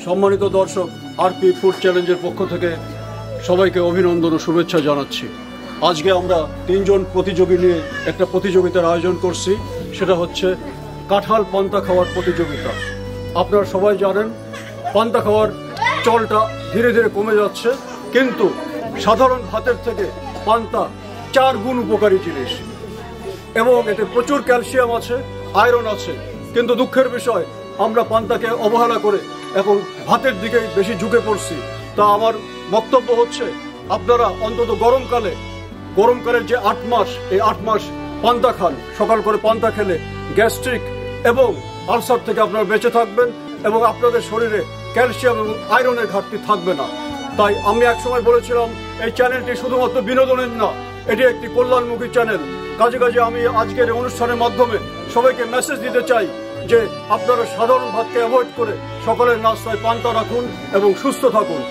সম্মানিত দর্শক, RP food চ্যালেঞ্জের পক্ষ থেকে সবাইকে অভিনন্দন ও শুভেচ্ছা জানাচ্ছি। আজকে আমরা তিনজন প্রতিযোগী নিয়ে একটা প্রতিযোগিতার আয়োজন করছি। সেটা হচ্ছে কাঁঠাল পান্তা খাওয়ার প্রতিযোগিতা। আপনারা সবাই জানেন পান্তা খাওয়ার চলটা ধীরে ধীরে কমে যাচ্ছে, কিন্তু সাধারণ ভাতের থেকে পান্তা 4 গুণ উপকারী জিনিস এবং এতে প্রচুর ক্যালসিয়াম আছে, আয়রন আছে। কিন্তু দুঃখের বিষয়, আমরা পান্তাকে অবহেলা করে এখন ভাতের দিকে বেশি ঝুঁকে পড়ছি। তা আমার বক্তব্য হচ্ছে, আপনারা অন্তত গরমকালের যে 8 মাস, এই 8 মাস পান্তা খান। সকাল করে পান্তা খেলে গ্যাস্ট্রিক এবং আলসার থেকে আপনারা বেঁচে থাকবেন এবং আপনাদের শরীরে ক্যালসিয়াম এবং আয়রনের ঘাটতি থাকবে না। তাই আমি একসময় বলেছিলাম, এই চ্যানেলটি শুধুমাত্র বিনোদনের না, এটি একটি কল্যাণমুখী চ্যানেল। কাজে কাজে আমি আজকের এই অনুষ্ঠানের মাধ্যমে সবাইকে মেসেজ দিতে চাই যে আপনারা সাধারণ ভাতকে অ্যাভয়েড করে সকালের নাস্তায় পান্তা রাখুন এবং সুস্থ থাকুন।